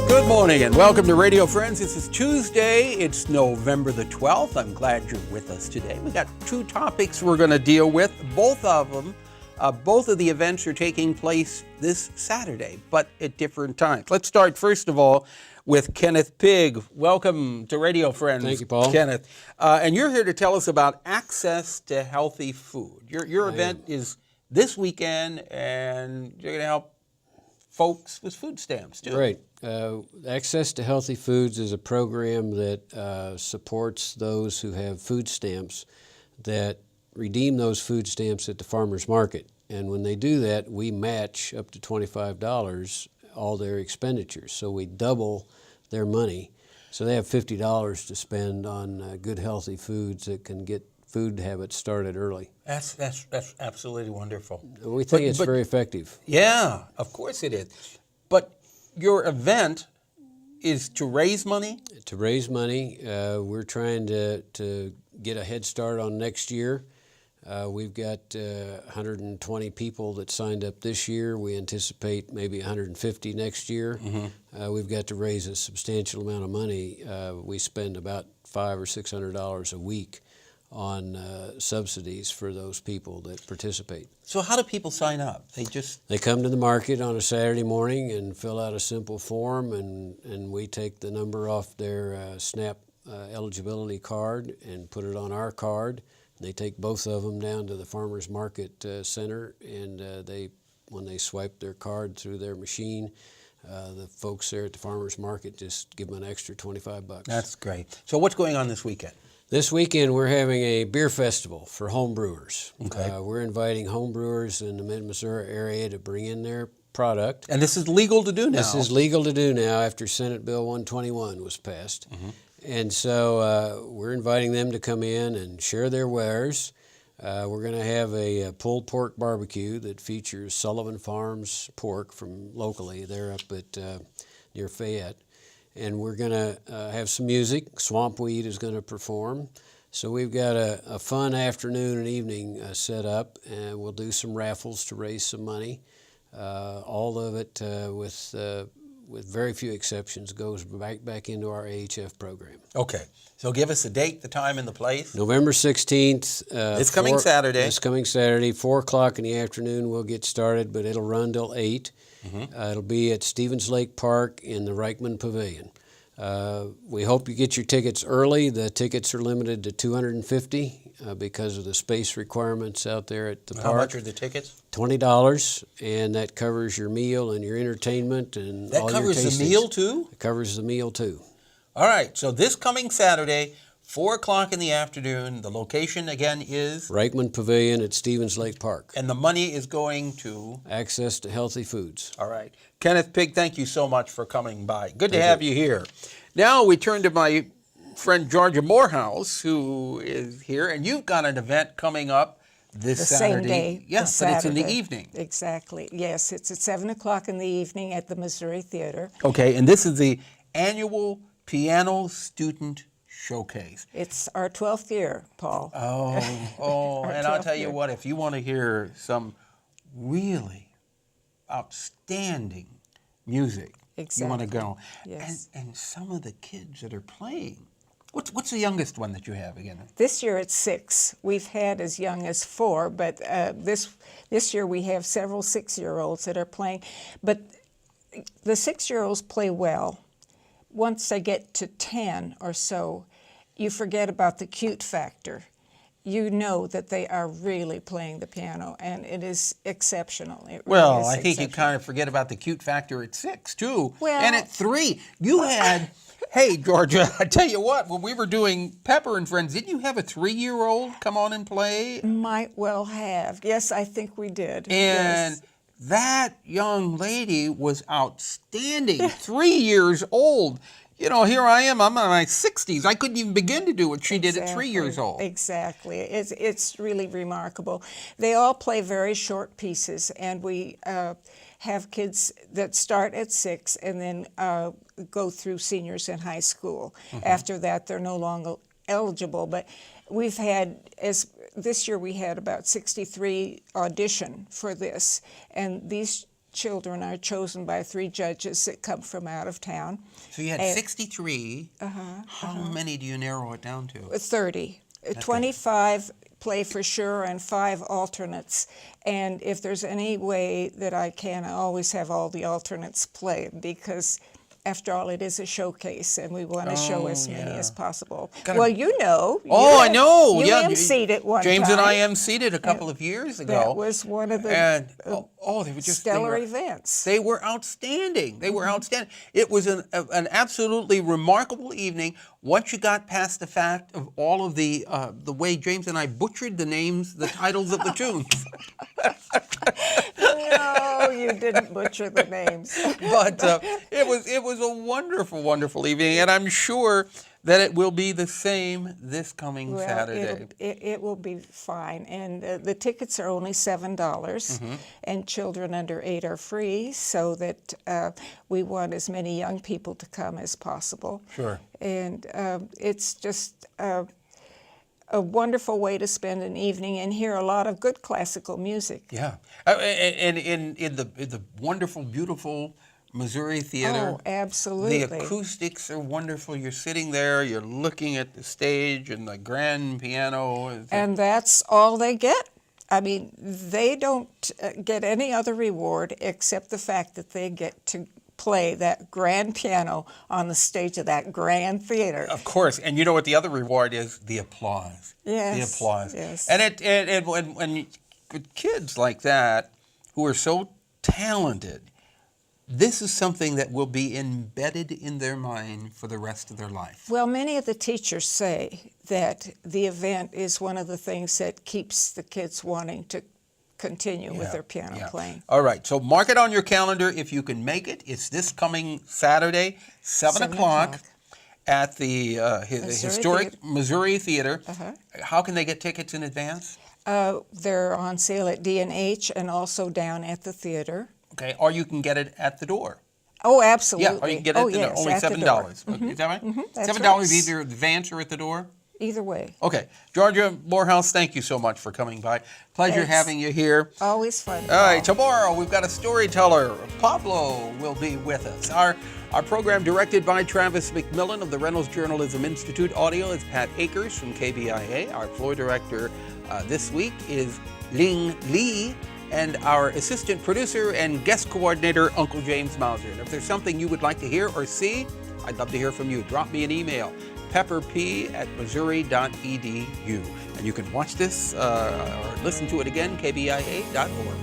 Good morning and welcome to Radio Friends. This is Tuesday. It's November the 12th. I'm glad you're with us today. We got two topics we're going to deal with. Both of the events are taking place this Saturday, but at different times. Let's start first of all with Kenneth Pigg. Welcome to Radio Friends. Thank you, Paul. Kenneth. And you're here to tell us about access to healthy food. Your event is this weekend, and you're going to help folks with food stamps too. Right. Access to Healthy Foods is a program that supports those who have food stamps that redeem those food stamps at the farmer's market. And when they do that, we match up to $25 all their expenditures. So we double their money. So they have $50 to spend on good, healthy foods that can get food habits started early. That's absolutely wonderful. We think it's very effective. Yeah, of course it is. But your event is to raise money? To raise money. We're trying to get a head start on next year. We've got 120 people that signed up this year. We anticipate maybe 150 next year. Mm-hmm. We've got to raise a substantial amount of money. We spend about $500 or $600 a week on subsidies for those people that participate. So how do people sign up? They come to the market on a Saturday morning and fill out a simple form, and we take the number off their SNAP eligibility card and put it on our card. They take both of them down to the farmers market center, and when they swipe their card through their machine, the folks there at the farmers market just give them an extra $25. That's great. So what's going on this weekend? This weekend we're having a beer festival for home brewers. Okay. We're inviting home brewers in the mid-Missouri area to bring in their product. And this is legal to do now? This is legal to do now after Senate Bill 121 was passed. Mm-hmm. And so we're inviting them to come in and share their wares. We're going to have a pulled pork barbecue that features Sullivan Farms pork from locally. They're up at near Fayette. And we're going to have some music. Swampweed is going to perform. So we've got a fun afternoon and evening set up, and we'll do some raffles to raise some money. All of it, with very few exceptions, goes back into our AHF program. Okay. So give us the date, the time, and the place. November 16th. It's coming Saturday. It's coming Saturday, 4 o'clock in the afternoon. We'll get started, but it'll run till 8. Mm-hmm. It'll be at Stevens Lake Park in the Reichman Pavilion. We hope you get your tickets early. The tickets are limited to 250 because of the space requirements out there at the park. How much are the tickets? $20, and that covers your meal and your entertainment and all your tastings. That covers the meal too? It covers the meal too. All right, so this coming Saturday, 4 o'clock in the afternoon, the location again is? Reichman Pavilion at Stevens Lake Park. And the money is going to? Access to Healthy Foods. All right. Kenneth Pigg, thank you so much for coming by. Good to have you here. Now we turn to my friend GEORGIA Morehouse, who is here, and you've got an event coming up this Saturday. The same day. Yes, but it's in the evening. Exactly. Yes, it's at 7 o'clock in the evening at the Missouri Theater. Okay, and this is the annual Piano Student Showcase. It's our 12th year, Paul. And I'll tell you what, if you want to hear some really outstanding music, exactly. You want to go. Yes. And some of the kids that are playing. What's the youngest one that you have again? This year it's 6. We've had as young as 4, but this year we have several 6-year-olds that are playing. But the 6-year-olds play well. Once they get to 10 or so, you forget about the cute factor. You know that they are really playing the piano, and it is exceptional. I think you kind of forget about the cute factor at 6 too, well, and at 3. You had Hey, Georgia, I tell you what, when we were doing Pepper and Friends, didn't you have a 3-year-old come on and play? Might well have. Yes, I think we did. And Yes. that young lady was outstanding, 3 years old. You know, here I am, I'm in my 60s. I couldn't even begin to do what she did at 3 years old. Exactly. It's really remarkable. They all play very short pieces, and we have kids that start at 6 and then go through seniors in high school. After that, they're no longer eligible. But we've had, this year we had about 63 audition for this, and these children are chosen by 3 judges that come from out of town. So you had 63. How many do you narrow it down to? 30. 25 play for sure and 5 alternates. And if there's any way that I can, I always have all the alternates play, because after all, it is a showcase, and we want to show as many as possible. Well, you know. I know. You Yeah, emceed it one James time. and I emceed it a couple of years ago. That was one of the they were just stellar events. They were outstanding. They were outstanding. It was an absolutely remarkable evening. Once you got past the fact of all of the way James and I butchered the names, the titles of the tunes. No, you didn't butcher the names. But it was a wonderful, wonderful evening, and I'm sure that it will be the same this coming Saturday. It will be fine. And the tickets are only $7, and children under 8 are free, so that we want as many young people to come as possible. Sure. And it's just a wonderful way to spend an evening and hear a lot of good classical music. Yeah, and in the wonderful, beautiful Missouri Theater. Oh, absolutely. The acoustics are wonderful. You're sitting there, you're looking at the stage and the grand piano. And that's all they get. I mean, they don't get any other reward except the fact that they get to play that grand piano on the stage of that grand theater. Of course, and you know what the other reward is? The applause. Yes. The applause. Yes. And when with kids like that who are so talented, this is something that will be embedded in their mind for the rest of their life. Well, many of the teachers say that the event is one of the things that keeps the kids wanting to continue with their piano playing. All right, so mark it on your calendar if you can make it. It's this coming Saturday, 7 o'clock at the historic Missouri Theater. How can they get tickets in advance? They're on sale at D&H and also down at the theater. Okay, or you can get it at the door. Oh, absolutely. Yeah, or you can get it at the door. Only $7. Is that right? That's $7 right. either advance or at the door? Either way. Okay. Georgia Morehouse, thank you so much for coming by. Pleasure having you here. Always fun. All right, tomorrow we've got a storyteller. Pablo will be with us. Our program directed by Travis McMillen of the Reynolds Journalism Institute. Audio is Pat Akers from KBIA. Our floor director this week is Lin Li. And our assistant producer and guest coordinator, Uncle James Mauser. And if there's something you would like to hear or see, I'd love to hear from you. Drop me an email, pepperp@missouri.edu. And you can watch this or listen to it again, kbia.org.